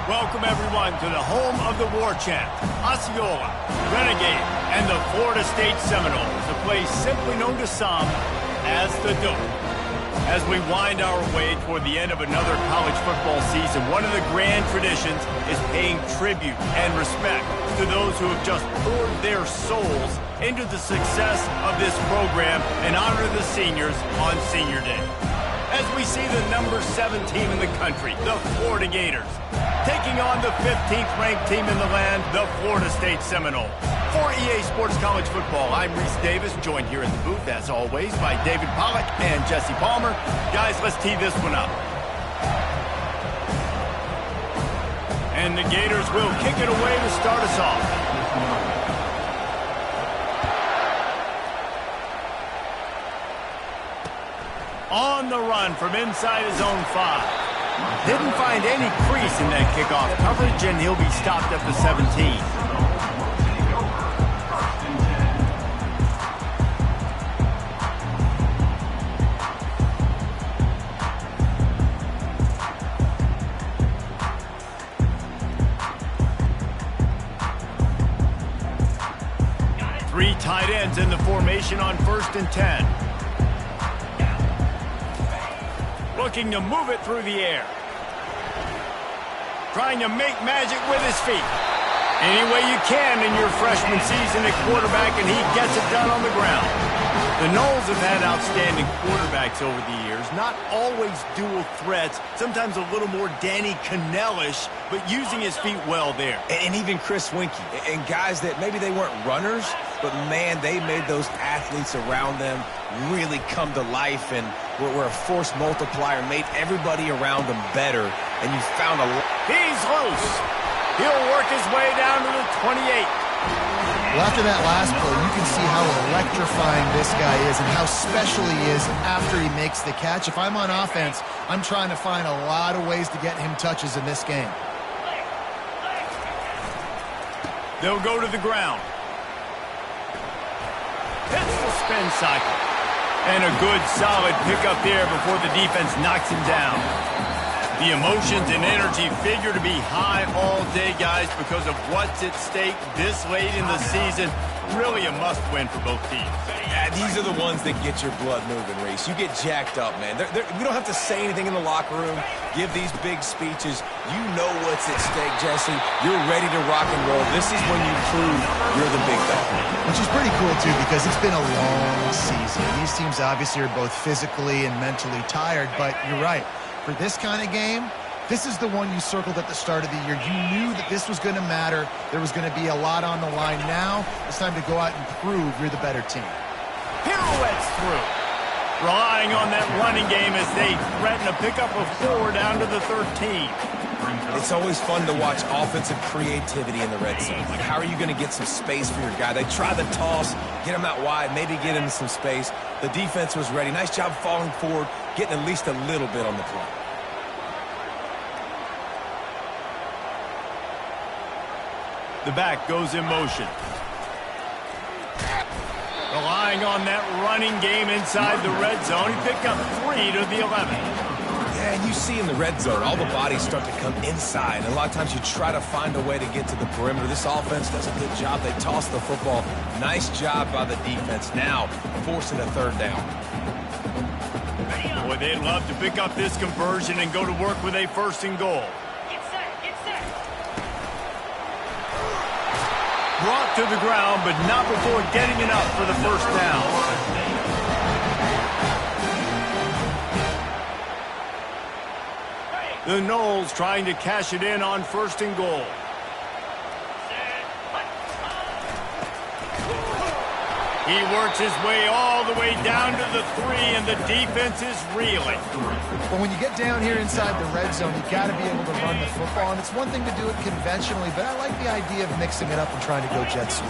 Welcome, everyone, to the home of the war chant, Osceola, Renegade, and the Florida State Seminoles, a place simply known to some as the Dome. As we wind our way toward the end of another college football season, one of the grand traditions is paying tribute and respect to those who have just poured their souls into the success of this program and honor the seniors on Senior Day. As we see the number 7 team in the country, the Florida Gators, taking on the 15th ranked team in the land, the Florida State Seminoles. For EA Sports College Football, I'm Reese Davis, joined here in the booth, as always, by David Pollack and Jesse Palmer. Guys, let's tee this one up. And the Gators will kick it away to start us off. On the run from inside his own 5. Didn't find any crease in that kickoff coverage, and he'll be stopped at the 17. Three tight ends in the formation on 1st and 10. Looking to move it through the air. Trying to make magic with his feet. Any way you can in your freshman season at quarterback, and he gets it done on the ground. The Noles have had outstanding quarterbacks over the years. Not always dual threats. Sometimes a little more Danny Cannell-ish, but using his feet well there. And even Chris Winkie. And guys that maybe they weren't runners, but man, they made those athletes around them really come to life and were a force multiplier, made everybody around them better. And you found a... He's loose. He'll work his way down to the 28. Well, after that last play, you can see how electrifying this guy is and how special he is after he makes the catch. If I'm on offense, I'm trying to find a lot of ways to get him touches in this game. They'll go to the ground. Hits the spin cycle. And a good, solid pickup there before the defense knocks him down. The emotions and energy figure to be high all day, guys, because of what's at stake this late in the season. Really a must-win for both teams. Yeah, these are the ones that get your blood moving, Reese. You get jacked up, man. We don't have to say anything in the locker room, give these big speeches. You know what's at stake, Jesse. You're ready to rock and roll. This is when you prove you're the big dog. Which is pretty cool, too, because it's been a long season. These teams obviously are both physically and mentally tired, but you're right. For this kind of game, this is the one you circled at the start of the year. You knew that this was going to matter. There was going to be a lot on the line. Now it's time to go out and prove you're the better team. Pirouettes through. Relying on that running game as they threaten a pickup of 4 down to the 13. It's always fun to watch offensive creativity in the red zone. Like, how are you going to get some space for your guy? They try the toss, get him out wide, maybe get him some space. The defense was ready. Nice job falling forward, getting at least a little bit on the play. The back goes in motion. Relying on that running game inside the red zone. He picked up 3 to the 11. Yeah, and you see in the red zone, all the bodies start to come inside. And a lot of times you try to find a way to get to the perimeter. This offense does a good job. They toss the football. Nice job by the defense. Now forcing a 3rd down. Boy, they'd love to pick up this conversion and go to work with a 1st and goal. Brought to the ground, but not before getting enough for the 1st down. The Noles trying to cash it in on 1st and goal. He works his way all the way down to the 3, and the defense is reeling. But when you get down here inside the red zone, you got to be able to run the football. And it's one thing to do it conventionally, but I like the idea of mixing it up and trying to go jet sweep.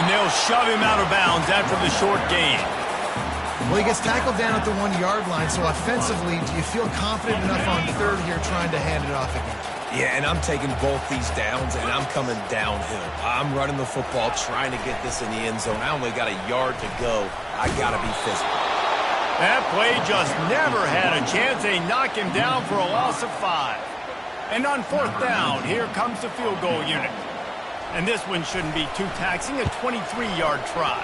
And they'll shove him out of bounds after the short gain. Well, he gets tackled down at the 1-yard line, so offensively, do you feel confident enough on third here trying to hand it off again? Yeah, and I'm taking both these downs, and I'm coming downhill. I'm running the football, trying to get this in the end zone. I only got a yard to go. I got to be physical. That play just never had a chance. They knock him down for a loss of 5. And on fourth down, here comes the field goal unit. And this one shouldn't be too taxing, a 23-yard try.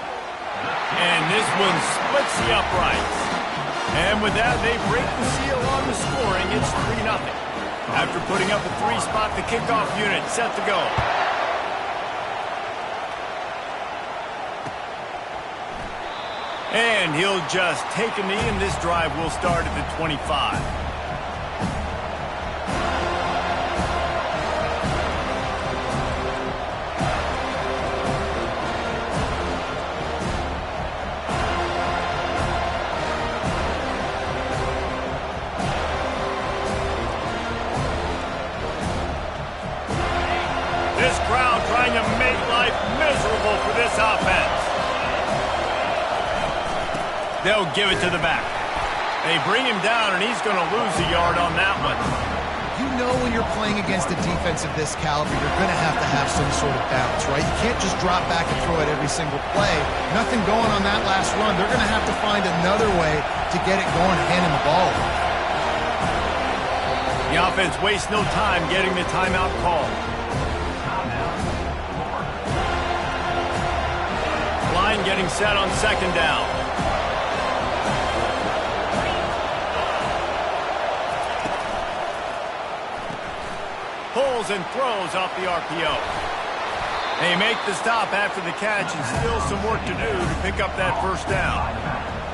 And this one splits the uprights. And with that, they break the seal on the scoring. It's 3-0. After putting up a 3-spot, the kickoff unit set to go. And he'll just take a knee, and this drive will start at the 25. This crowd trying to make life miserable for this offense. They'll give it to the back. They bring him down, and he's going to lose a yard on that one. You know when you're playing against a defense of this caliber, you're going to have some sort of balance, right? You can't just drop back and throw it every single play. Nothing going on that last run. They're going to have to find another way to get it going, handing the ball. The offense wastes no time getting the timeout call. Line getting set on second down. Pulls and throws off the RPO. They make the stop after the catch, and still some work to do to pick up that first down.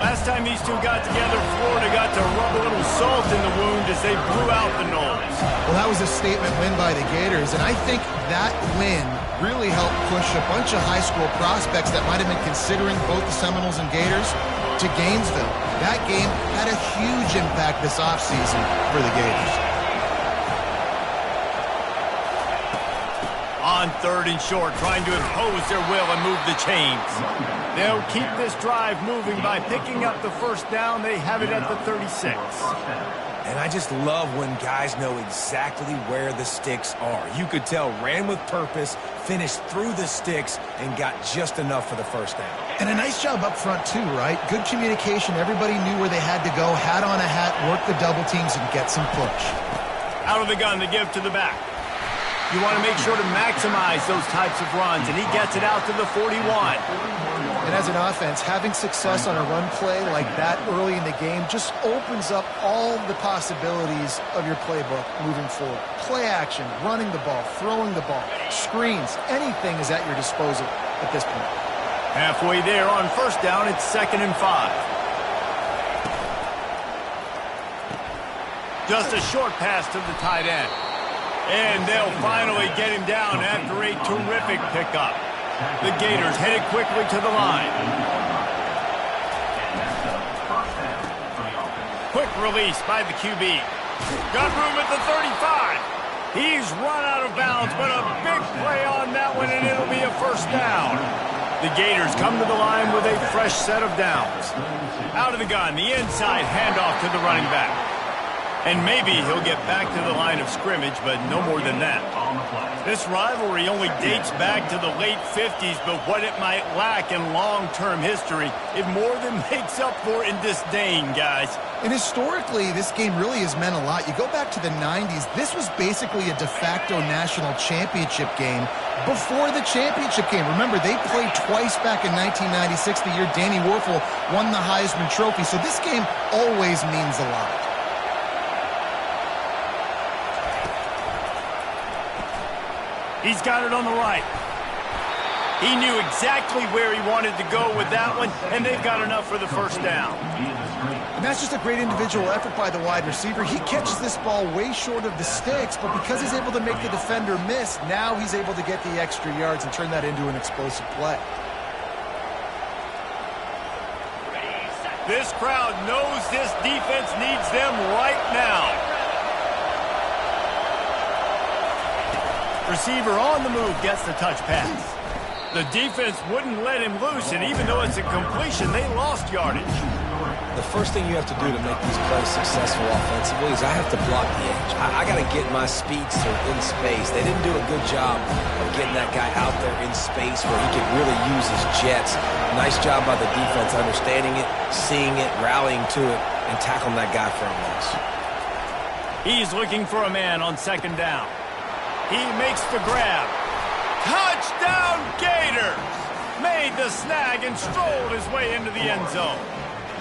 Last time these two got together, Florida got to rub a little salt in the wound as they blew out the Noles. Well, that was a statement win by the Gators, and I think that win really helped push a bunch of high school prospects that might have been considering both the Seminoles and Gators to Gainesville. That game had a huge impact this offseason for the Gators. On third and short, trying to impose their will and move the chains. They'll keep this drive moving by picking up the first down. They have it at the 36. And I just love when guys know exactly where the sticks are. You could tell ran with purpose, finished through the sticks, and got just enough for the first down. And a nice job up front, too, right? Good communication. Everybody knew where they had to go, hat on a hat, work the double teams, and get some push. Out of the gun to give to the back. You want to make sure to maximize those types of runs, and he gets it out to the 41. And as an offense, having success on a run play like that early in the game just opens up all the possibilities of your playbook moving forward. Play action, running the ball, throwing the ball, screens, anything is at your disposal at this point. Halfway there on first down, it's 2nd and 5. Just a short pass to the tight end. And they'll finally get him down after a terrific pickup. The Gators headed quickly to the line. Quick release by the QB. Got room at the 35. He's run out of bounds, but a big play on that one, and it'll be a first down. The Gators come to the line with a fresh set of downs. Out of the gun, the inside handoff to the running back. And maybe he'll get back to the line of scrimmage, but no more than that. This rivalry only dates back to the late 50s, but what it might lack in long-term history, it more than makes up for in disdain, guys. And historically, this game really has meant a lot. You go back to the 90s, this was basically a de facto national championship game before the championship game. Remember, they played twice back in 1996, the year Danny Werfel won the Heisman Trophy. So this game always means a lot. He's got it on the right. He knew exactly where he wanted to go with that one, and they've got enough for the first down. And that's just a great individual effort by the wide receiver. He catches this ball way short of the sticks, but because he's able to make the defender miss, now he's able to get the extra yards and turn that into an explosive play. This crowd knows this defense needs them right now. Receiver on the move gets the touch pass. The defense wouldn't let him loose, and even though it's a completion, they lost yardage. the first thing you have to do to make these plays successful offensively is I have to block the edge. I got to get my speedster in space. They didn't do a good job of getting that guy out there in space where he could really use his jets. Nice job by the defense understanding it, seeing it, rallying to it, and tackling that guy for a loss. He's looking for a man on second down. He makes the grab. Touchdown Gators! Made the snag and strolled his way into the end zone.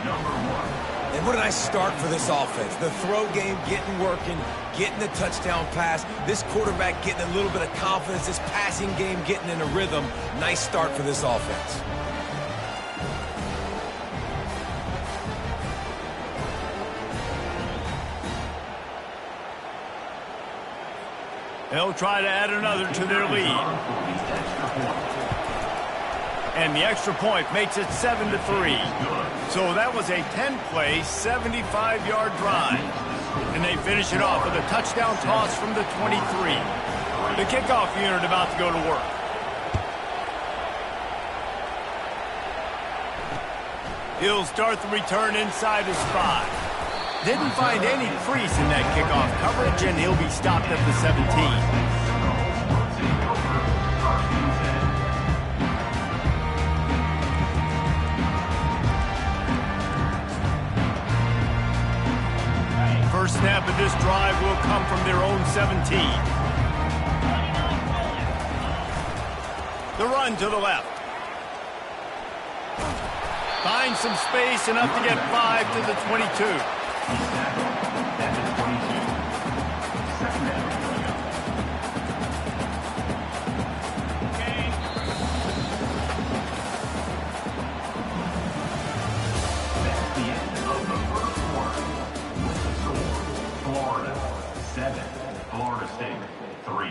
And what a nice start for this offense. The throw game getting working, getting the touchdown pass. This quarterback getting a little bit of confidence. This passing game getting in a rhythm. Nice start for this offense. They'll try to add another to their lead. And the extra point makes it 7-3. So that was a 10-play, 75-yard drive. And they finish it off with a touchdown toss from the 23. The kickoff unit about to go to work. He'll start the return inside his 5. Didn't find any crease in that kickoff coverage, and he'll be stopped at the 17. First snap of this drive will come from their own 17. The run to the left. Finds some space, enough to get 5 to the 22. Florida State 3.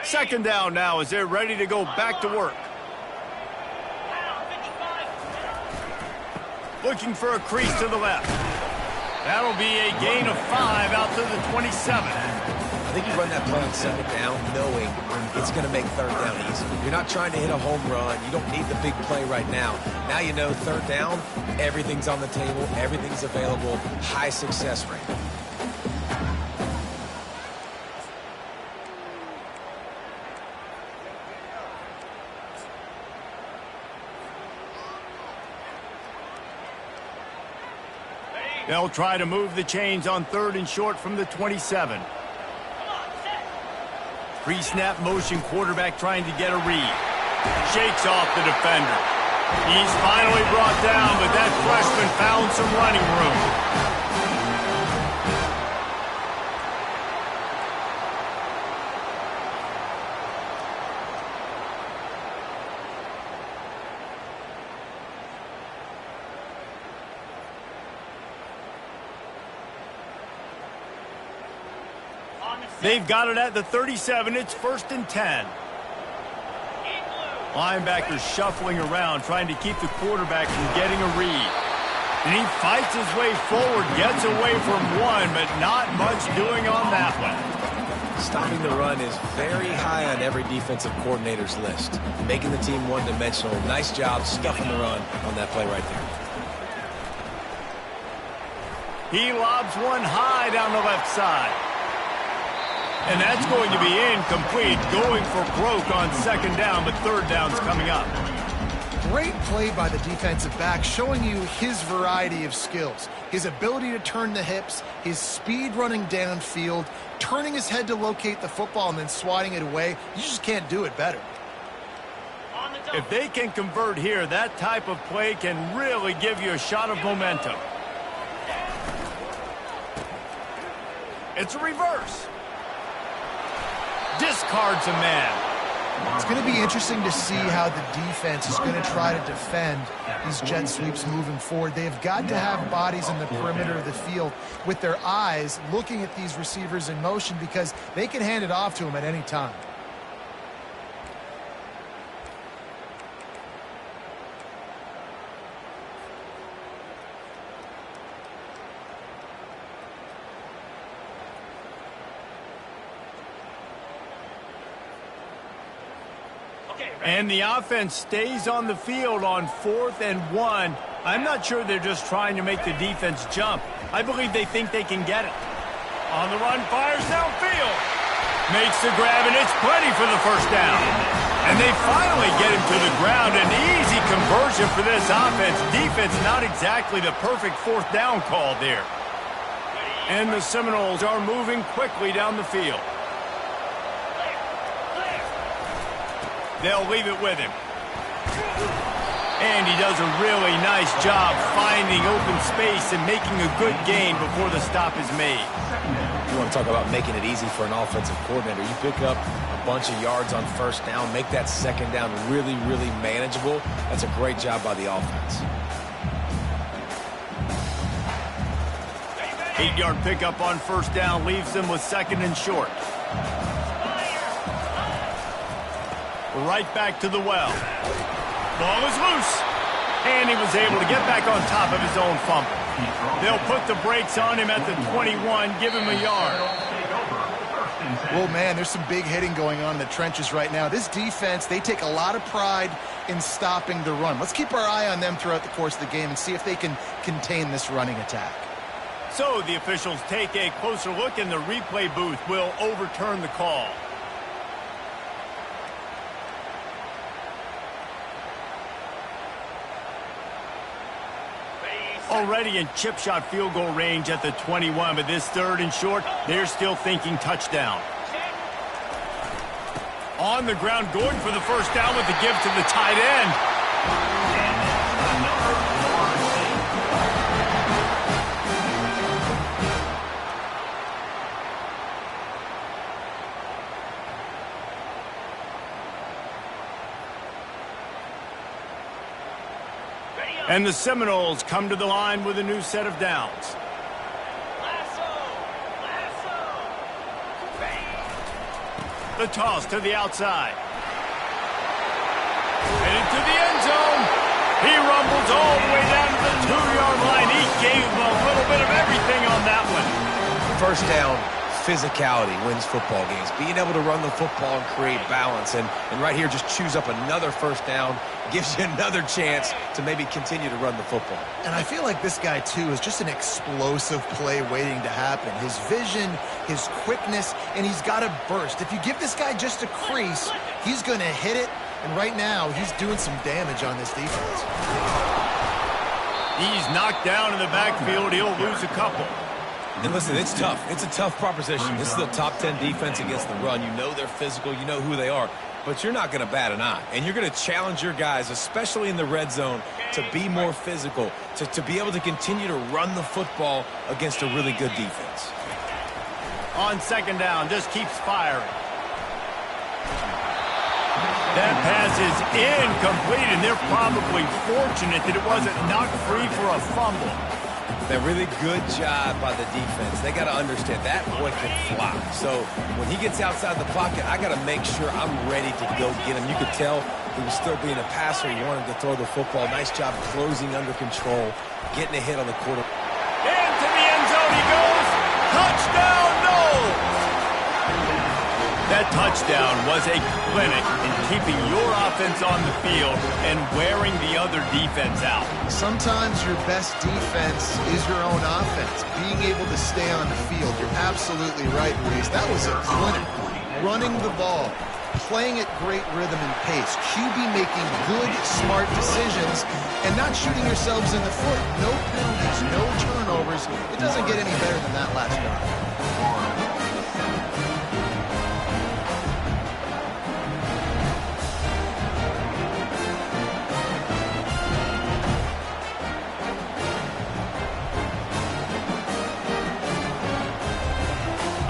Second down now as they're ready to go back to work. Looking for a crease to the left. That'll be a gain of 5 out to the 27. I think you run that play on second down knowing it's going to make third down easy. You're not trying to hit a home run. You don't need the big play right now. Now you know third down, everything's on the table, everything's available, high success rate. They'll try to move the chains on 3rd and short from the 27. Pre-snap motion, quarterback trying to get a read. Shakes off the defender. He's finally brought down, but that freshman found some running room. They've got it at the 37. It's 1st and 10. Linebackers shuffling around, trying to keep the quarterback from getting a read. And he fights his way forward, gets away from one, but not much doing on that one. Stopping the run is very high on every defensive coordinator's list. Making the team one-dimensional. Nice job stuffing the run on that play right there. He lobs one high down the left side. And that's going to be incomplete, going for broke on 2nd down, but 3rd down's coming up. Great play by the defensive back, showing you his variety of skills. His ability to turn the hips, his speed running downfield, turning his head to locate the football and then swatting it away. You just can't do it better. If they can convert here, that type of play can really give you a shot of momentum. It's a reverse. Discards a man. It's going to be interesting to see how the defense is going to try to defend these jet sweeps moving forward. They have got to have bodies in the perimeter of the field with their eyes looking at these receivers in motion because they can hand it off to them at any time. And the offense stays on the field on 4th and 1. I'm not sure they're just trying to make the defense jump. I believe they think they can get it. On the run, fires downfield. Makes the grab, and it's plenty for the first down. And they finally get him to the ground. An easy conversion for this offense. Defense not exactly the perfect 4th down call there. And the Seminoles are moving quickly down the field. They'll leave it with him. And he does a really nice job finding open space and making a good gain before the stop is made. You want to talk about making it easy for an offensive coordinator. You pick up a bunch of yards on first down, make that second down really, really manageable. That's a great job by the offense. 8-yard pickup on first down leaves them with 2nd and short. Right back to the well. Ball is loose. And he was able to get back on top of his own fumble. They'll put the brakes on him at the 21, give him a yard. Well, man, there's some big hitting going on in the trenches right now. This defense, they take a lot of pride in stopping the run. Let's keep our eye on them throughout the course of the game and see if they can contain this running attack. So the officials take a closer look, and the replay booth will overturn the call. Already in chip shot field goal range at the 21, but this 3rd and short, they're still thinking touchdown. On the ground, going for the first down with the give to the tight end. And the Seminoles come to the line with a new set of downs. The toss to the outside. And into the end zone. He rumbles all the way down to the 2-yard line. He gave him a little bit of everything on that one. First down, physicality wins football games. Being able to run the football and create balance. And right here, just choose up another first down. Gives you another chance to maybe continue to run the football. And I feel like this guy, too, is just an explosive play waiting to happen. His vision, his quickness, and he's got a burst. If you give this guy just a crease, he's going to hit it. And right now, he's doing some damage on this defense. He's knocked down in the backfield. He'll lose a couple. And listen, it's tough. It's a tough proposition. This is the top 10 defense against the run. You know they're physical. You know who they are. But you're not going to bat an eye. And you're going to challenge your guys, especially in the red zone, to be more physical, to be able to continue to run the football against a really good defense. On 2nd down, just keeps firing. That pass is incomplete, and they're probably fortunate that it wasn't knocked free for a fumble. A really good job by the defense. They got to understand that boy can fly. So when he gets outside the pocket, I got to make sure I'm ready to go get him. You could tell he was still being a passer. He wanted to throw the football. Nice job closing under control, getting a hit on the quarter. Into the end zone he goes. Touchdown, no! That touchdown was a clinic in keeping your offense on the field and wearing the other defense out. Sometimes your best defense is your own offense. Being able to stay on the field, you're absolutely right, Reese. That was a clinic. Running the ball, playing at great rhythm and pace. QB making good, smart decisions and not shooting yourselves in the foot. No penalties, no turnovers. It doesn't get any better than that last drive.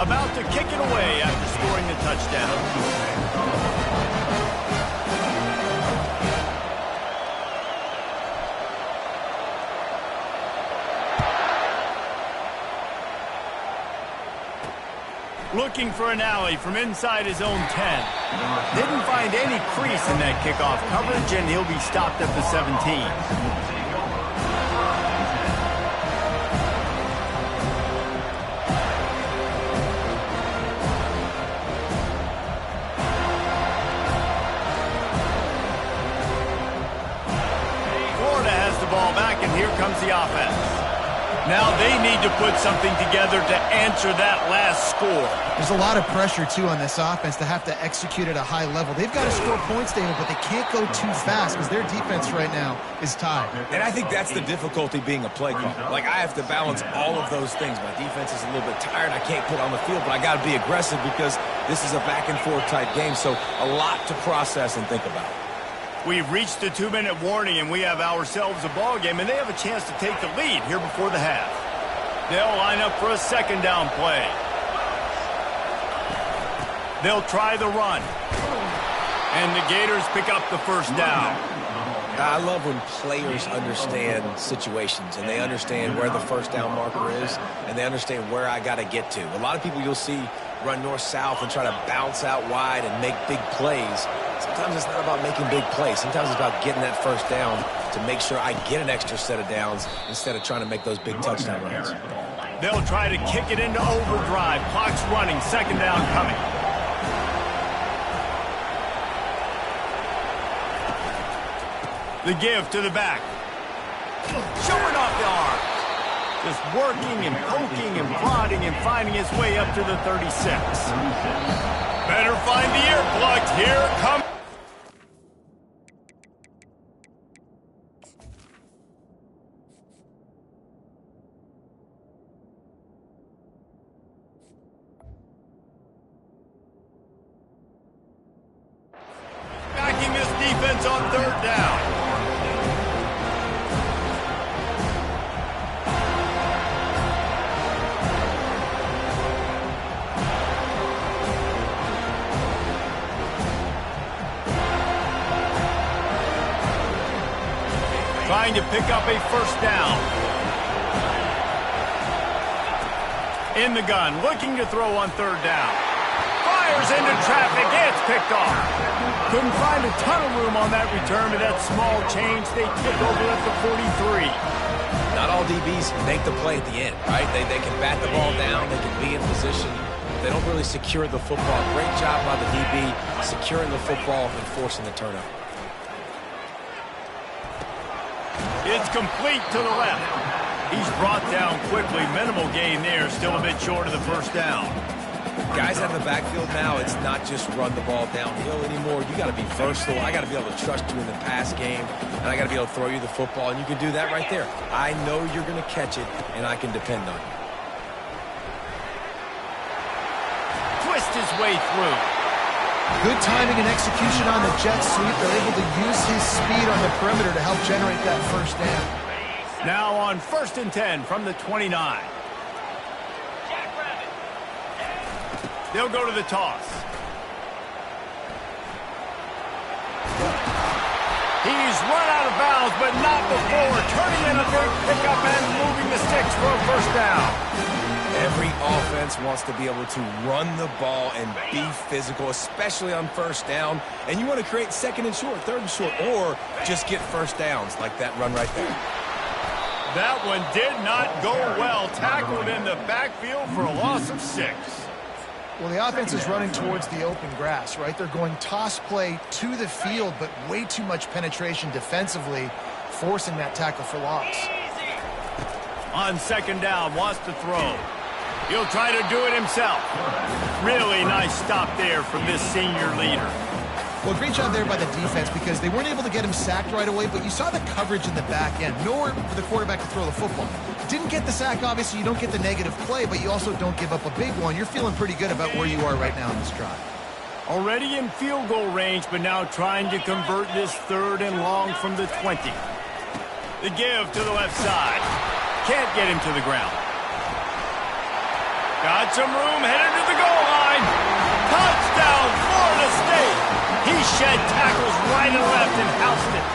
About to kick it away after scoring the touchdown. Looking for an alley from inside his own 10. Didn't find any crease in that kickoff coverage, and he'll be stopped at the 17. and here comes the offense. Now they need to put something together to answer that last score. There's a lot of pressure, too, on this offense to have to execute at a high level. They've got to score points, David, but they can't go too fast because their defense right now is tied. And I think that's the difficulty being a play caller. Like, I have to balance all of those things. My defense is a little bit tired. I can't put on the field, but I got to be aggressive because this is a back-and-forth type game, so a lot to process and think about. We've reached the 2-minute warning, and we have ourselves a ball game, and they have a chance to take the lead here before the half. They'll line up for a second down play. They'll try the run. And the Gators pick up the first down. I love when players understand situations and they understand where the first down marker is and they understand where I got to get to. A lot of people you'll see run north-south and try to bounce out wide and make big plays. Sometimes it's not about making big plays. Sometimes it's about getting that first down to make sure I get an extra set of downs instead of trying to make those big touchdown runs. They'll try to kick it into overdrive. Clock's running. Second down coming. The give to the back. Showing off the arm. Just working and poking and prodding and finding his way up to the 36. Better find the earplugs. Here comes. Backing this defense on third down. Trying to pick up a first down. In the gun, looking to throw on third down. Fires into traffic, it's picked off. Couldn't find a ton of room on that return, but that small change, they kick over at the 43. Not all DBs make the play at the end, right? They can bat the ball down, they can be in position. They don't really secure the football. Great job by the DB securing the football and forcing the turnover. It's complete to the left. He's brought down quickly. Minimal gain there. Still a bit short of the first down. Guys out of the backfield now, it's not just run the ball downhill anymore. You got to be versatile. I got to be able to trust you in the pass game, and I got to be able to throw you the football, and you can do that right there. I know you're going to catch it, and I can depend on you. Twist his way through. Good timing and execution on the jet sweep. They're able to use his speed on the perimeter to help generate that first down. Now on 1st and 10 from the 29. They'll go to the toss. He's run out of bounds, but not before turning in a big pickup and moving the sticks for a first down. Every offense wants to be able to run the ball and be physical, especially on first down. And you want to create second and short, third and short, or just get first downs like that run right there. That one did not go well. Tackled in the backfield for a loss of 6. Well, the offense is running towards the open grass, right? They're going toss play to the field, but way too much penetration defensively, forcing that tackle for loss. On second down, wants to throw. He'll try to do it himself. Really nice stop there from this senior leader. Well, great job there by the defense because they weren't able to get him sacked right away, but you saw the coverage in the back end. Nowhere for the quarterback to throw the football. Didn't get the sack, obviously. You don't get the negative play, but you also don't give up a big one. You're feeling pretty good about where you are right now in this drive. Already in field goal range, but now trying to convert this 3rd and long from the 20. The give to the left side. Can't get him to the ground. Got some room, headed to the goal line. Touchdown, Florida State. He shed tackles right and left and housed it.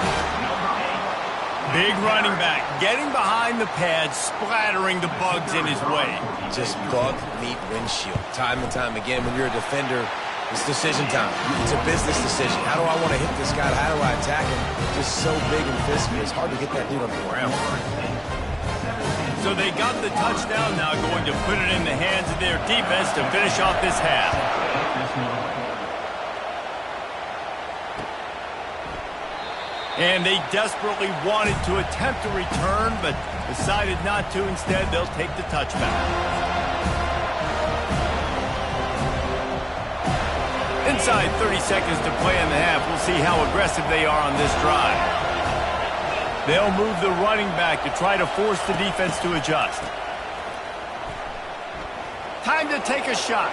Big running back, getting behind the pads, splattering the bugs in his way. Just bug meet windshield. Time and time again, when you're a defender, it's decision time. It's a business decision. How do I want to hit this guy? How do I attack him? Just so big and physical. It's hard to get that dude on the ground. So they got the touchdown, now going to put it in the hands of their defense to finish off this half. And they desperately wanted to attempt a return, but decided not to. Instead, they'll take the touchback. Inside 30 seconds to play in the half. We'll see how aggressive they are on this drive. They'll move the running back to try to force the defense to adjust. Time to take a shot.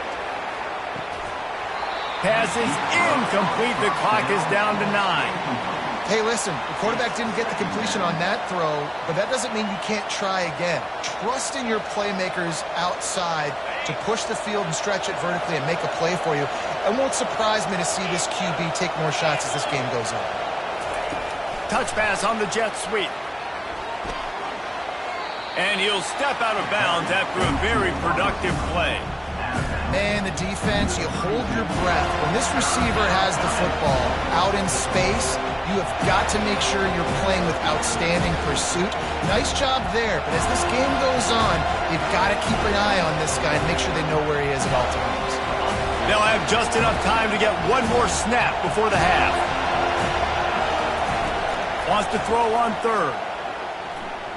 Pass is incomplete. The clock is down to 9. Hey, listen, the quarterback didn't get the completion on that throw, but that doesn't mean you can't try again. Trust in your playmakers outside to push the field and stretch it vertically and make a play for you. It won't surprise me to see this QB take more shots as this game goes on. Touch pass on the jet sweep. And he'll step out of bounds after a very productive play. Man, the defense, you hold your breath. When this receiver has the football out in space, you have got to make sure you're playing with outstanding pursuit. Nice job there, but as this game goes on, you've got to keep an eye on this guy and make sure they know where he is at all times. They'll have just enough time to get one more snap before the half. Wants to throw on third.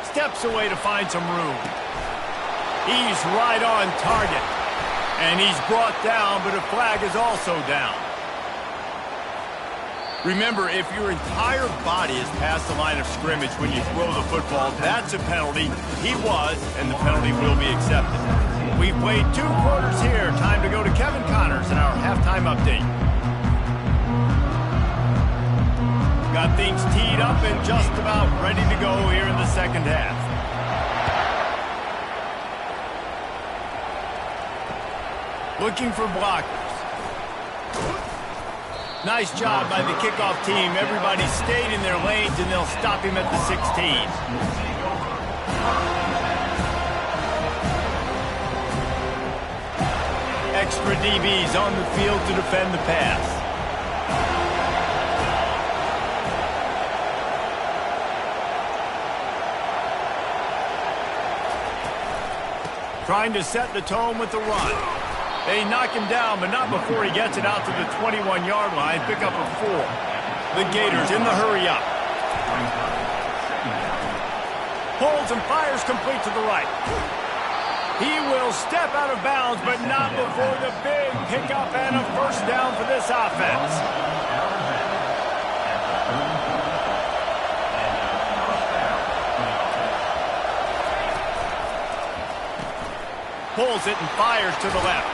Steps away to find some room. He's right on target. And he's brought down, but a flag is also down. Remember, if your entire body is past the line of scrimmage when you throw the football, that's a penalty. He was, and the penalty will be accepted. We've played 2 quarters here. Time to go to Kevin Connors in our halftime update. Got things teed up and just about ready to go here in the second half. Looking for blockers. Nice job by the kickoff team. Everybody stayed in their lanes, and they'll stop him at the 16. Extra DBs on the field to defend the pass. Trying to set the tone with the run. They knock him down, but not before he gets it out to the 21-yard line. Pick up a 4. The Gators in the hurry up. Pulls and fires complete to the right. He will step out of bounds, but not before the big pickup and a first down for this offense. Pulls it and fires to the left.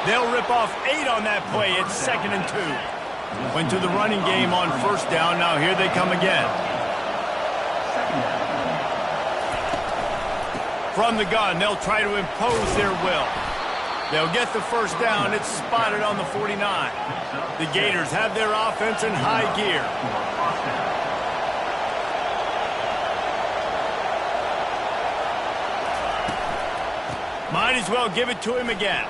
They'll rip off 8 on that play. It's 2nd and 2. Went to the running game on first down. Now here they come again. From the gun, they'll try to impose their will. They'll get the first down. It's spotted on the 49. The Gators have their offense in high gear. Might as well give it to him again.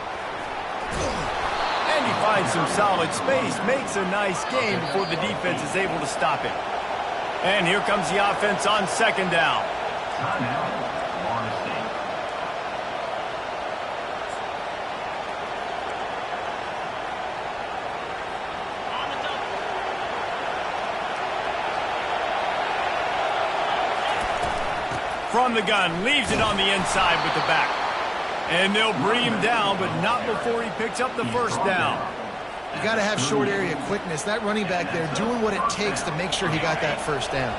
And he finds some solid space, makes a nice gain before the defense is able to stop him. And here comes the offense on 2nd down. From the gun, leaves it on the inside with the back. And they'll bring him down, but not before he picks up the first down. You got to have short area quickness. That running back there doing what it takes to make sure he got that first down.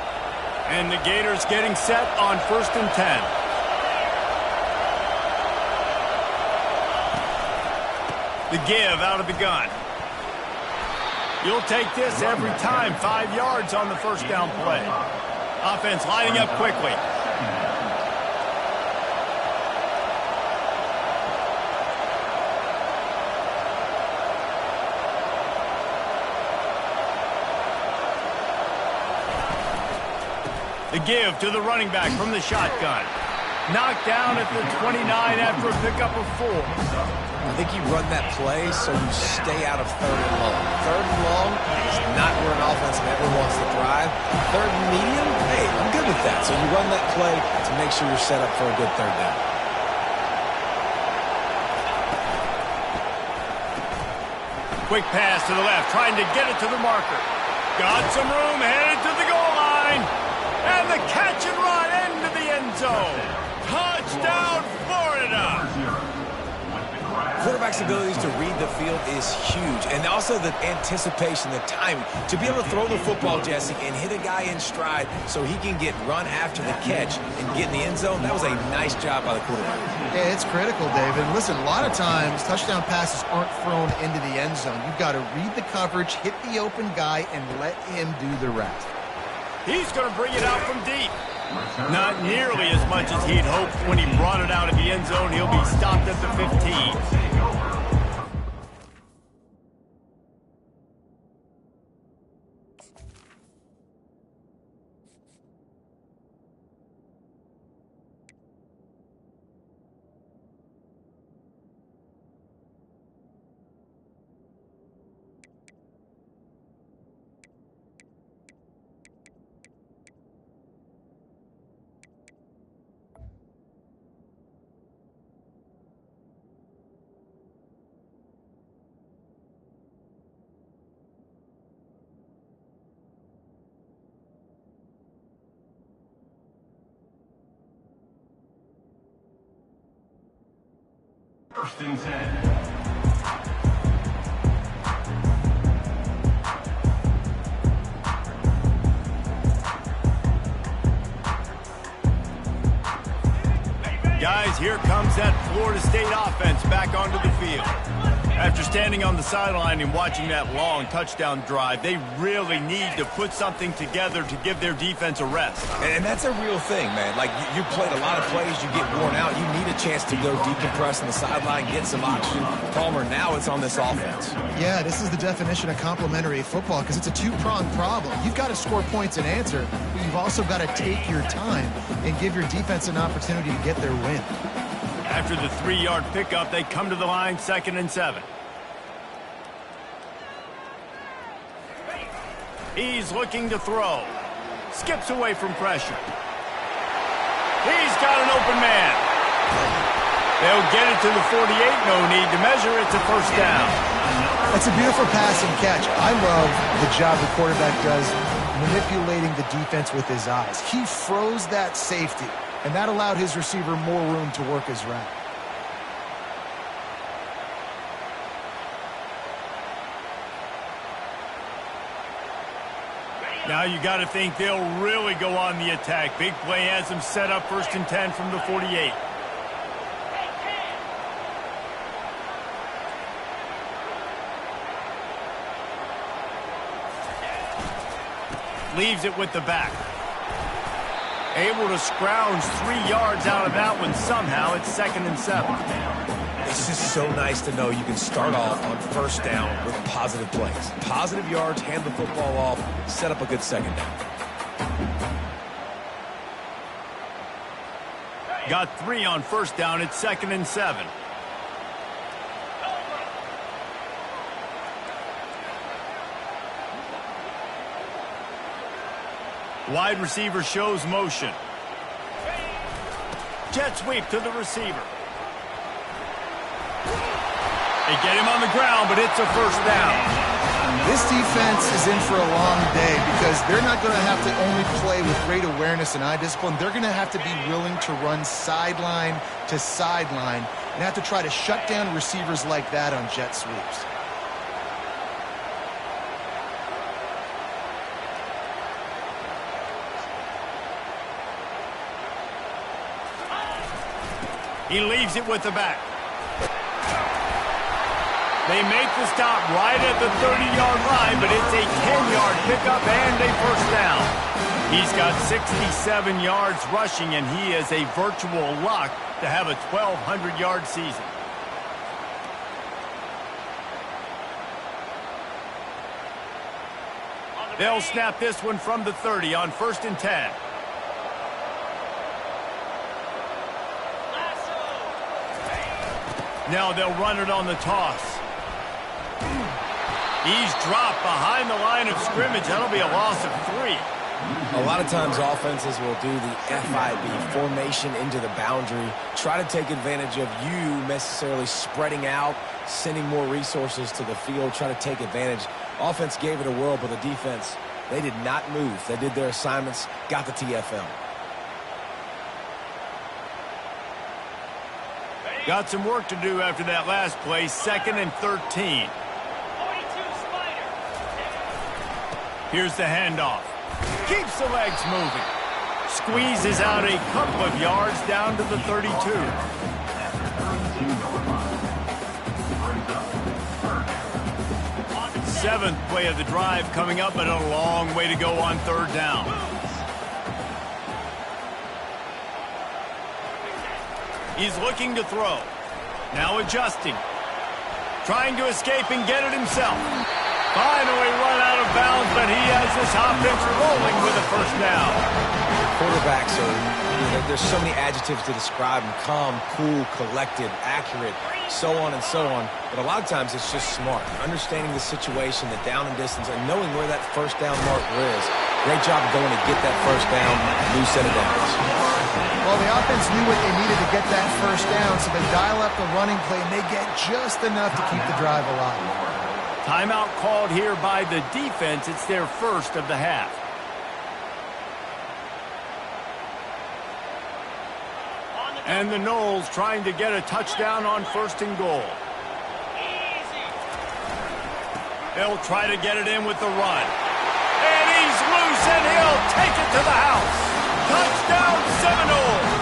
And the Gators getting set on 1st and 10. The give out of the gun. You'll take this every time. 5 yards on the first down play. Offense lining up quickly. The give to the running back from the shotgun. Knocked down at the 29 after a pickup of 4. I think you run that play so you stay out of 3rd and long. 3rd and long is not where an offense ever wants to drive. 3rd and medium, hey, I'm good with that. So you run that play to make sure you're set up for a good 3rd down. Quick pass to the left, trying to get it to the marker. Got some room, headed to the goal line. And the catch and run into the end zone. Touchdown, Florida. Quarterback's abilities to read the field is huge, and also the anticipation, the timing. To be able to throw the football, Jesse, and hit a guy in stride so he can get run after the catch and get in the end zone, that was a nice job by the quarterback. Yeah, it's critical, David. Listen, a lot of times touchdown passes aren't thrown into the end zone. You've got to read the coverage, hit the open guy, and let him do the rest. He's going to bring it out from deep. Not nearly as much as he'd hoped when he brought it out of the end zone. He'll be stopped at the 15. First and 10. Guys, here comes that Florida State offense back onto the field. After standing on the sideline and watching that long touchdown drive, they really need to put something together to give their defense a rest. And that's a real thing, man. Like, you played a lot of plays, you get worn out, you need a chance to go decompress on the sideline, get some oxygen. Palmer, now it's on this offense. Yeah, this is the definition of complementary football because it's a two-pronged problem. You've got to score points and answer, but you've also got to take your time and give your defense an opportunity to get their win. After the 3-yard pickup, they come to the line, 2nd and 7. He's looking to throw. Skips away from pressure. He's got an open man. They'll get it to the 48. No need to measure. It's a first down. That's a beautiful pass and catch. I love the job the quarterback does manipulating the defense with his eyes. He froze that safety, and that allowed his receiver more room to work his route. Now you got to think they'll really go on the attack. Big play has them set up 1st and 10 from the 48. Leaves it with the back. Able to scrounge 3 yards out of that one somehow. It's 2nd and 7. It's just so nice to know you can start off on first down with positive plays. Positive yards, hand the football off, set up a good second down. Got 3 on first down. It's 2nd and 7. Wide receiver shows motion. Jet sweep to the receiver. They get him on the ground, but it's a first down. This defense is in for a long day because they're not going to have to only play with great awareness and eye discipline. They're going to have to be willing to run sideline to sideline and have to try to shut down receivers like that on jet sweeps. He leaves it with the back. They make the stop right at the 30-yard line, but it's a 10-yard pickup and a first down. He's got 67 yards rushing, and he is a virtual lock to have a 1,200-yard season. They'll snap this one from the 30 on 1st and 10. Now they'll run it on the toss. He's dropped behind the line of scrimmage. That'll be a loss of 3. A lot of times offenses will do the FIB, formation into the boundary, try to take advantage of you necessarily spreading out, sending more resources to the field, try to take advantage. Offense gave it a whirl, but the defense They did not move. They did their assignments, got the TFL. Got some work to do after that last play, 2nd and 13. Here's the handoff. Keeps the legs moving. Squeezes out a couple of yards down to the 32. Seventh play of the drive coming up, but a long way to go on 3rd down. He's looking to throw. Now adjusting. Trying to escape and get it himself. Finally run out of bounds, but he has this offense rolling with a 1st down. Quarterbacks are, there's so many adjectives to describe them. Calm, cool, collected, accurate, so on and so on. But a lot of times it's just smart. Understanding the situation, the down and distance, and knowing where that 1st down marker is. Great job going to get that 1st down, new set of downs. Well, the offense knew what they needed to get that 1st down, so they dial up the running play, and they get just enough to keep the drive alive. Timeout called here by the defense. It's their 1st of the half. And the Noles trying to get a touchdown on 1st and goal. They'll try to get it in with the run. And he's loose, and he'll take it to the house. Touchdown, Seminoles!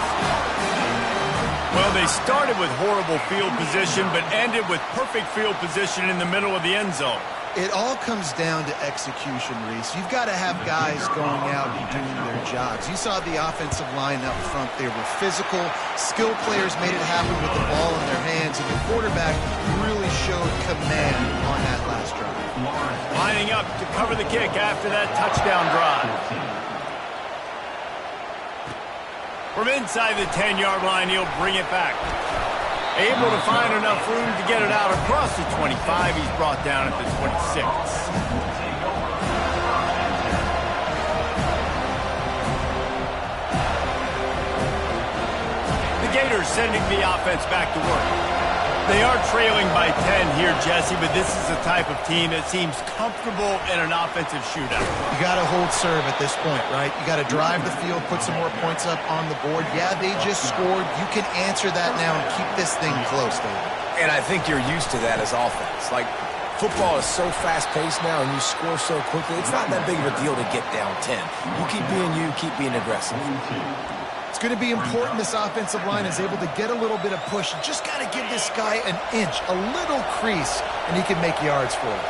Well, they started with horrible field position, but ended with perfect field position in the middle of the end zone. It all comes down to execution, Reese. You've got to have guys going out and doing their jobs. You saw the offensive line up front. They were physical. Skill players made it happen with the ball in their hands, and the quarterback really showed command on that last drive. Lining up to cover the kick after that touchdown drive. From inside the 10-yard line, he'll bring it back. Able to find enough room to get it out across the 25. He's brought down at the 26. The Gators sending the offense back to work. They are trailing by 10 here, Jesse, but this is the type of team that seems comfortable in an offensive shootout. You got to hold serve at this point, right? You got to drive the field, put some more points up on the board. Yeah, they just scored. You can answer that now and keep this thing close, David. And I think you're used to that as offense. Like, football is so fast-paced now, and you score so quickly, it's not that big of a deal to get down 10. You keep being aggressive. It's going to be important this offensive line is able to get a little bit of push. You just got to give this guy an inch, a little crease, and he can make yards for it.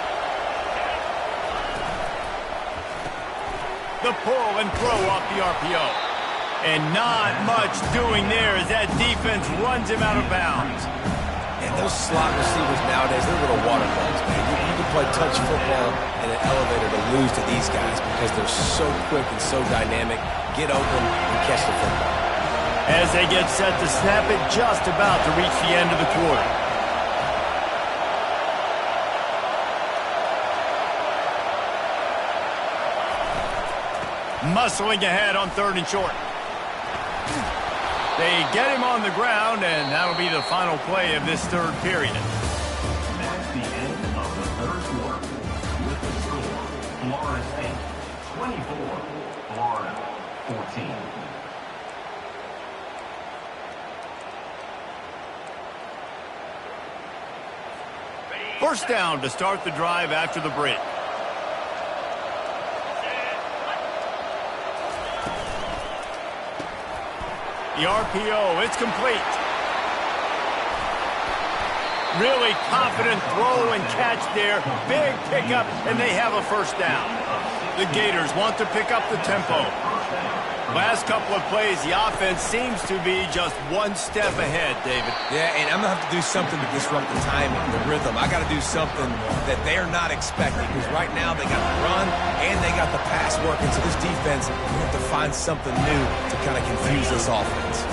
The pull and throw off the RPO. And not much doing there as that defense runs him out of bounds. And those slot receivers nowadays, they're little water balls, man. You can play touch football in an elevator to lose to these guys because they're so quick and so dynamic. Get open and catch the football. As they get set to snap it, just about to reach the end of the quarter. Muscling ahead on 3rd and short. They get him on the ground, and that'll be the final play of this 3rd period. That's the end of the 3rd quarter. With the score, Florida State 24, Florida 14. First down to start the drive after the break. The RPO, it's complete. Really confident throw and catch there. Big pickup, and they have a 1st down. The Gators want to pick up the tempo. Last couple of plays, the offense seems to be just one step ahead, David. Yeah, and I'm going to have to do something to disrupt the timing, the rhythm. I got to do something that they're not expecting because right now they got the run and they got the pass working. So this defense, we have to find something new to kind of confuse this offense.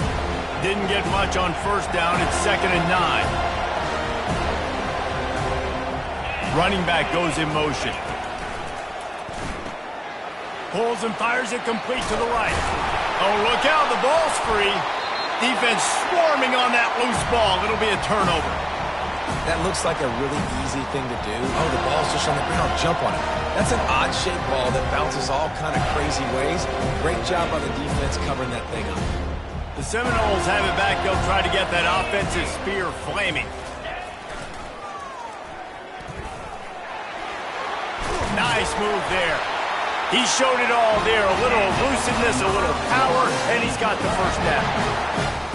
Didn't get much on 1st down. It's 2nd and 9. Running back goes in motion. Pulls and fires it complete to the right. Oh, look out, the ball's free. Defense swarming on that loose ball. It'll be a turnover. That looks like a really easy thing to do. Oh, the ball's just on the ground. Jump on it. That's an odd-shaped ball that bounces all kind of crazy ways. Great job by the defense covering that thing up. The Seminoles have it back. They'll try to get that offensive spear flaming. Nice move there. He showed it all there. A little elusiveness, a little power, and he's got the first down.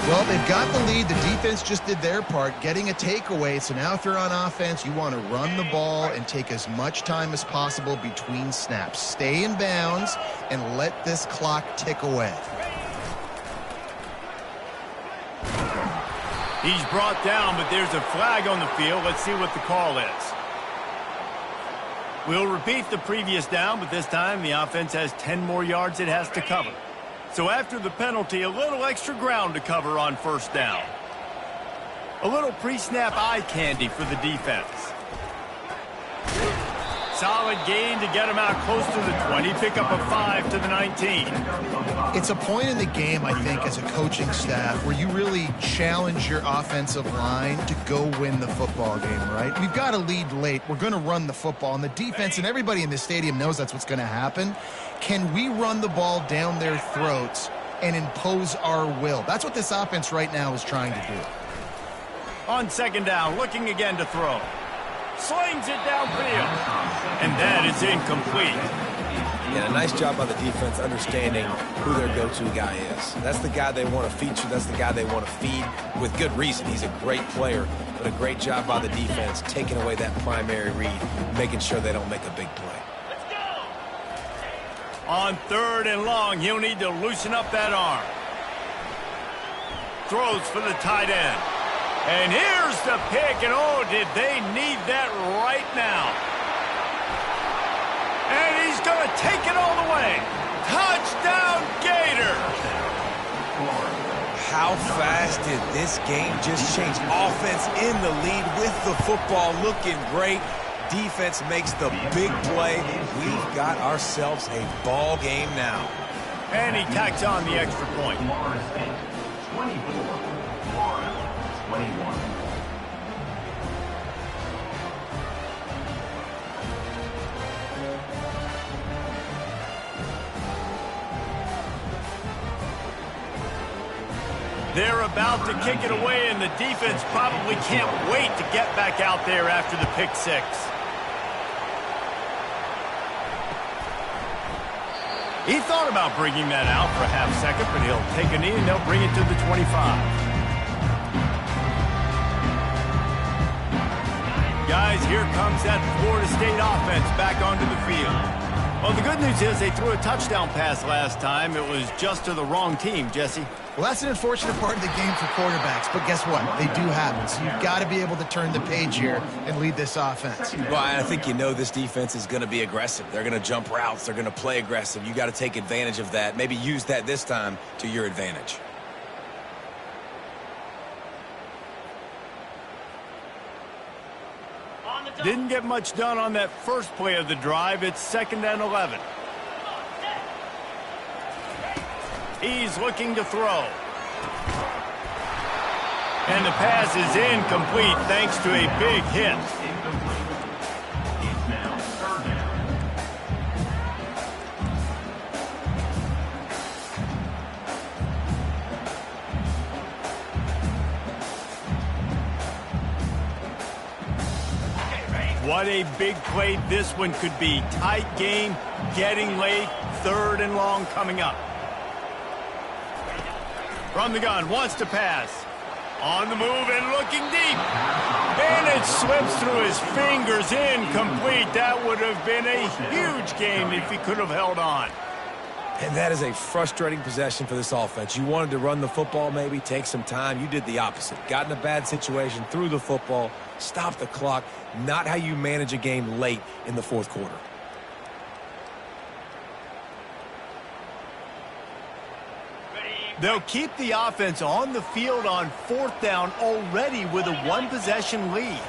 Well, they've got the lead. The defense just did their part, getting a takeaway. So now if they're on offense, you want to run the ball and take as much time as possible between snaps. Stay in bounds and let this clock tick away. He's brought down, but there's a flag on the field. Let's see what the call is. We'll repeat the previous down, but this time the offense has 10 more yards it has to cover. So after the penalty, a little extra ground to cover on first down. A little pre-snap eye candy for the defense. Solid gain to get him out close to the 20. Pick up a 5 to the 19. It's a point in the game, I think, as a coaching staff, where you really challenge your offensive line to go win the football game, right? We've got a lead late. We're going to run the football. And the defense and everybody in the stadium knows that's what's going to happen. Can we run the ball down their throats and impose our will? That's what this offense right now is trying to do. On second down, looking again to throw. Slings it downfield. And that is incomplete. Yeah, nice job by the defense understanding who their go-to guy is. That's the guy they want to feature. That's the guy they want to feed with good reason. He's a great player, but a great job by the defense taking away that primary read, making sure they don't make a big play. On third and long, he'll need to loosen up that arm. Throws for the tight end. And here's the pick, and oh, did they need that right now. And he's going to take it all the way. Touchdown, Gators! How fast did this game just change? Offense in the lead with the football, looking great. Defense makes the big play. We've got ourselves a ball game now. And he tacks on the extra point. Florida State 24, Florida 21. They're about to kick it away, and the defense probably can't wait to get back out there after the pick six. He thought about bringing that out for a half second, but he'll take a knee and they'll bring it to the 25. Guys, here comes that Florida State offense back onto the field. Well, the good news is they threw a touchdown pass last time. It was just to the wrong team, Jesse. Well, that's an unfortunate part of the game for quarterbacks, but guess what? They do happen. So you've got to be able to turn the page here and lead this offense. Well, I think you know this defense is going to be aggressive. They're going to jump routes. They're going to play aggressive. You got to take advantage of that. Maybe use that this time to your advantage. Didn't get much done on that first play of the drive. It's 2nd and 11. He's looking to throw. And the pass is incomplete thanks to a big hit. It's now 3rd down. What a big play this one could be. Tight game, getting late, 3rd and long coming up. From the gun, wants to pass. On the move and looking deep. And it slips through his fingers, incomplete. That would have been a huge game if he could have held on. And that is a frustrating possession for this offense. You wanted to run the football, maybe take some time. You did the opposite. Got in a bad situation, threw the football, stopped the clock. Not how you manage a game late in the 4th quarter. They'll keep the offense on the field on 4th down already with a 1-possession lead.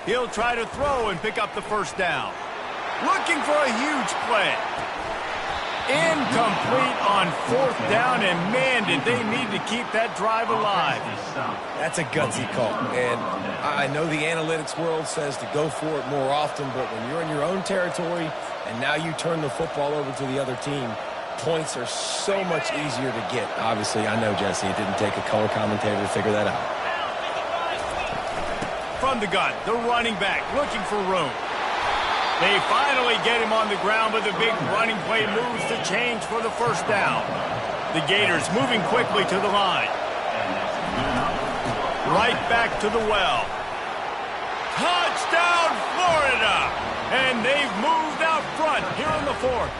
He'll try to throw and pick up the first down. Looking for a huge play. Incomplete on 4th down, and man, did they need to keep that drive alive. That's a gutsy call, and I know the analytics world says to go for it more often, but when you're in your own territory and now you turn the football over to the other team, points are so much easier to get. Obviously, I know, Jesse, it didn't take a color commentator to figure that out. From the gun, the running back looking for room. They finally get him on the ground, but the big running play moves the change for the 1st down. The Gators moving quickly to the line. Right back to the well. Touchdown, Florida! And they've moved out front here in the 4th.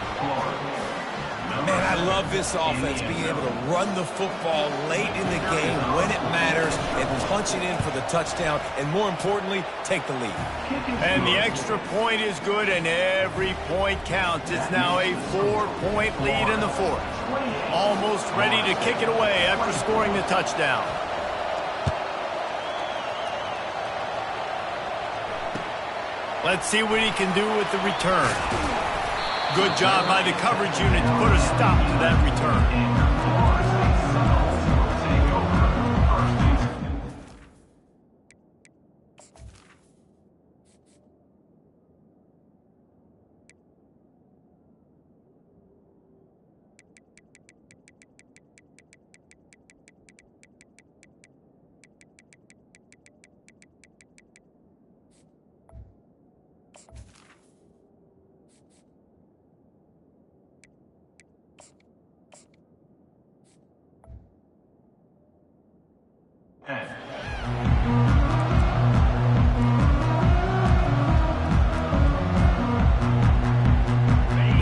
Man, I love this offense being able to run the football late in the game when it matters and punch it in for the touchdown, and more importantly, take the lead. And the extra point is good, and every point counts. It's now a 4-point lead in the 4th. Almost ready to kick it away after scoring the touchdown. Let's see what he can do with the return. Good job by the coverage unit to put a stop to that return.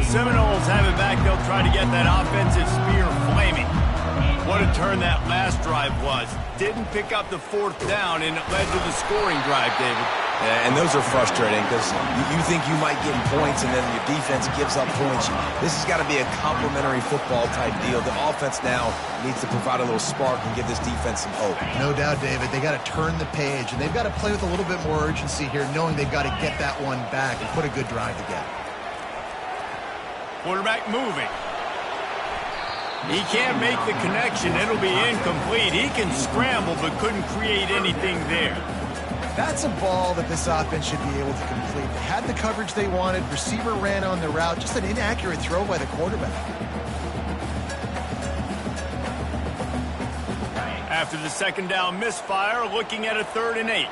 Seminoles have it back. They'll try to get that offensive spear flaming. What a turn that last drive was. Didn't pick up the 4th down, and it led to the scoring drive, David. Yeah, and those are frustrating because you think you might get points, and then your defense gives up points. This has got to be a complementary football type deal. The offense now needs to provide a little spark and give this defense some hope. No doubt, David. They got to turn the page, and they've got to play with a little bit more urgency here, knowing they've got to get that one back and put a good drive together. Quarterback moving. He can't make the connection. It'll be incomplete. He can scramble but couldn't create anything there. That's a ball that this offense should be able to complete. They had the coverage they wanted. Receiver ran on the route. Just an inaccurate throw by the quarterback. After the 2nd down misfire, looking at a 3rd and 8.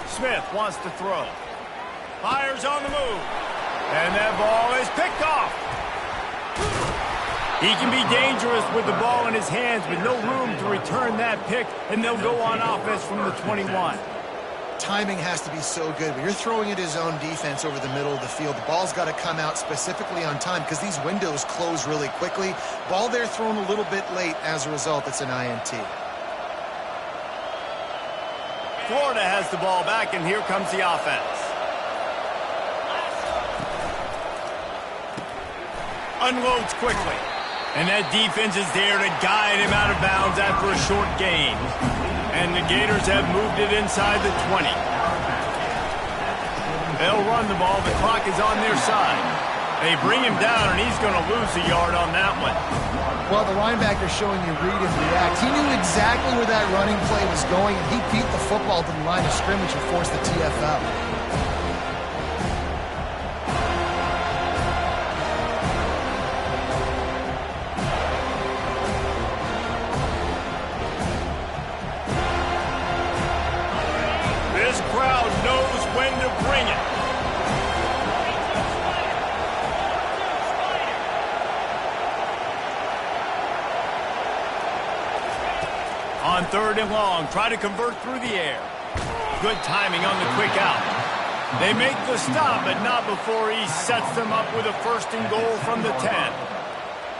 Smith wants to throw. Fires on the move. And that ball is picked off. He can be dangerous with the ball in his hands, with no room to return that pick, and they'll go on offense from the 21. Timing has to be so good. When you're throwing at his own defense over the middle of the field, the ball's got to come out specifically on time because these windows close really quickly. Ball there thrown a little bit late. As a result, it's an INT. Florida has the ball back, and here comes the offense. Unloads quickly. And that defense is there to guide him out of bounds after a short gain. And the Gators have moved it inside the 20. They'll run the ball. The clock is on their side. They bring him down, and he's going to lose a yard on that one. Well, the linebacker showing you read and react. He knew exactly where that running play was going, and he beat the football to the line of scrimmage and forced the TFL. On 3rd and long, try to convert through the air. Good timing on the quick out. They make the stop, but not before he sets them up with a 1st and goal from the 10.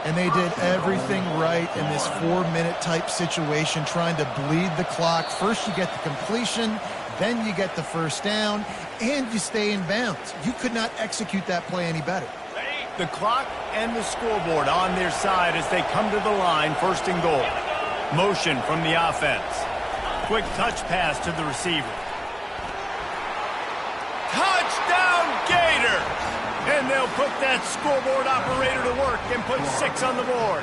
And they did everything right in this 4-minute type situation, trying to bleed the clock. First you get the completion, then you get the 1st down, and you stay in bounds. You could not execute that play any better. The clock and the scoreboard on their side as they come to the line, 1st and goal. Motion from the offense. Quick touch pass to the receiver. Touchdown, Gators! they'll put that scoreboard operator to work and put 6 on the board.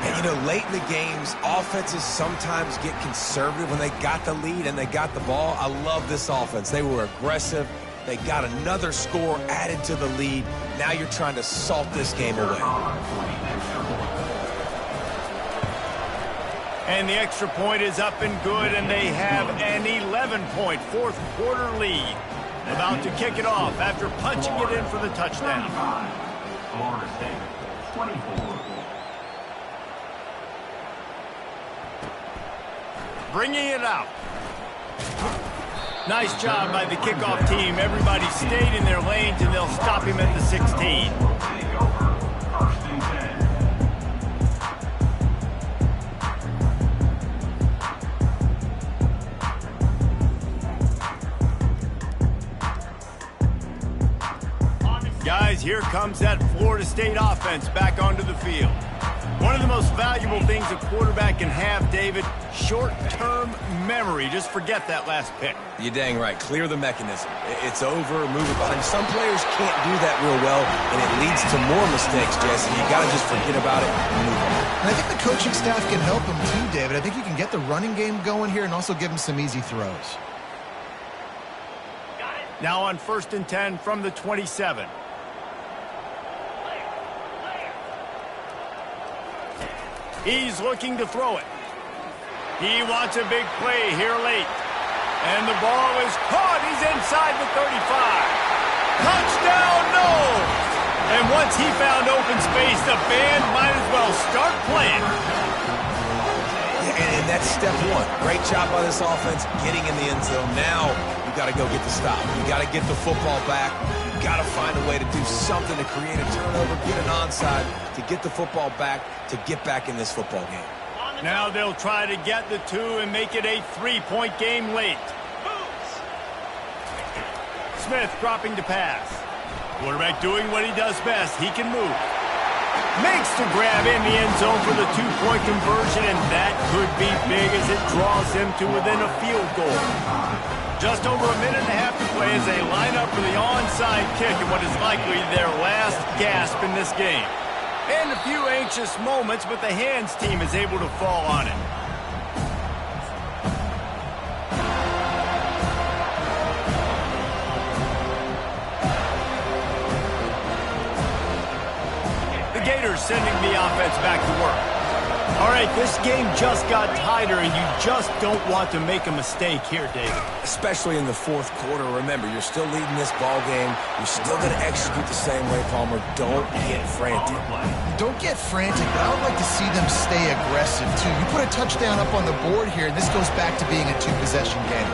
And, you know, late in the games, offenses sometimes get conservative when they got the lead and they got the ball. I love this offense. They were aggressive. They got another score added to the lead. Now you're trying to salt this game away. And the extra point is up and good, and they have an 11-point fourth-quarter lead. About to kick it off after punching it in for the touchdown. Florida State, 24. Bringing it out. Nice job by the kickoff team. Everybody stayed in their lanes, and they'll stop him at the 16. Take over, 1st and 10. Guys, here comes that Florida State offense back onto the field. One of the most valuable things a quarterback can have, David, short-term memory. Just forget that last pick. You're dang right. Clear the mechanism. It's over, move it behind. Some players can't do that real well, and it leads to more mistakes, Jesse. You got to just forget about it and move on. And I think the coaching staff can help him too, David. I think you can get the running game going here and also give him some easy throws. Now on 1st and 10 from the 27. He's looking to throw it. He wants a big play here late. And the ball is caught. He's inside the 35. Touchdown, no! And once he found open space, the band might as well start playing. And that's step one. Great job by this offense getting in the end zone. Now you got to go get the stop. You got to get the football back. You got to find a way to do something to create a turnover, get an onside, to get the football back, to get back in this football game. Now they'll try to get the 2 and make it a 3-point game late. Smith dropping to pass. Quarterback doing what he does best. He can move. Makes the grab in the end zone for the 2-point conversion, and that could be big as it draws him to within a field goal. Just over a minute and a half to play as they line up for the onside kick in what is likely their last gasp in this game. And a few anxious moments, but the hands team is able to fall on it. The Gators sending the offense back to work. All right, this game just got tighter, and you just don't want to make a mistake here, David. Especially in the fourth quarter. Remember, you're still leading this ball game. You're still going to execute the same way, Palmer. Don't get frantic. Don't get frantic, but I would like to see them stay aggressive, too. You put a touchdown up on the board here, and this goes back to being a 2-possession game.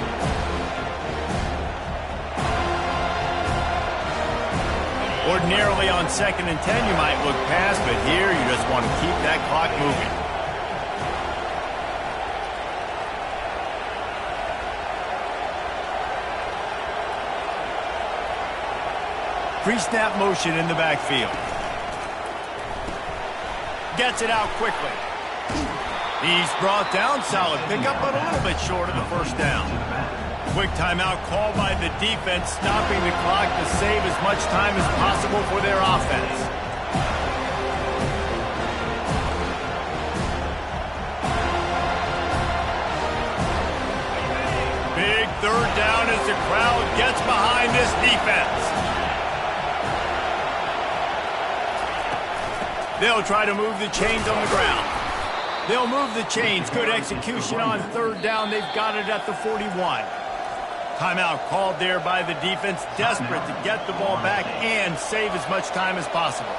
Ordinarily on 2nd and 10, you might look past, but here you just want to keep that clock moving. Pre-snap motion in the backfield. Gets it out quickly. He's brought down. Solid pickup, but a little bit short of the first down. Quick timeout called by the defense, stopping the clock to save as much time as possible for their offense. Big 3rd down as the crowd gets behind this defense. They'll try to move the chains on the ground. They'll move the chains. Good execution on 3rd down. They've got it at the 41. Timeout called there by the defense, desperate to get the ball back and save as much time as possible.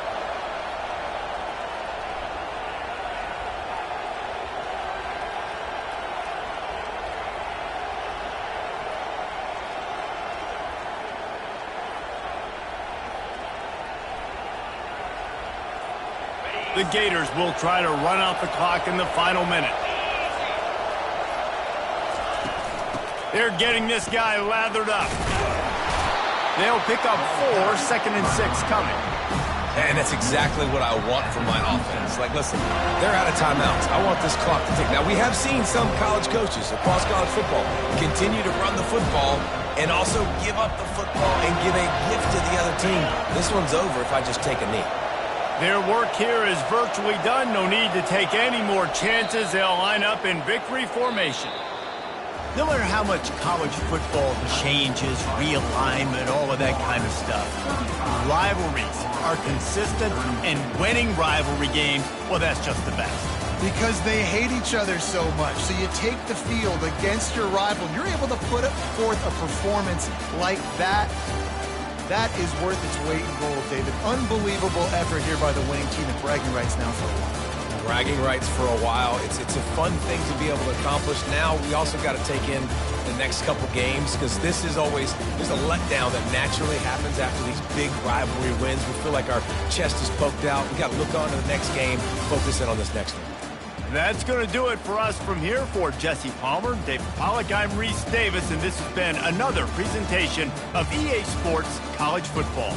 The Gators will try to run out the clock in the final minute. They're getting this guy lathered up. They'll pick up 4, 2nd and 6 coming. And that's exactly what I want from my offense. Like, listen, they're out of timeouts. I want this clock to tick. Now, we have seen some college coaches across college football continue to run the football and also give up the football and give a gift to the other team. This one's over if I just take a knee. Their work here is virtually done. No need to take any more chances. They'll line up in victory formation. No matter how much college football changes, realignment, all of that kind of stuff, rivalries are consistent, and winning rivalry games, well, that's just the best. Because they hate each other so much. So you take the field against your rival. You're able to put forth a performance like that. That is worth its weight in gold, David. Unbelievable effort here by the winning team, and bragging rights now for a while. Bragging rights for a while. It's a fun thing to be able to accomplish. Now we also got to take in the next couple games, because this is always, there's a letdown that naturally happens after these big rivalry wins. We feel like our chest is poked out. We got to look on to the next game, focus in on this next one. That's going to do it for us from here. For Jesse Palmer, David Pollack, I'm Reese Davis, and this has been another presentation of EA Sports College Football.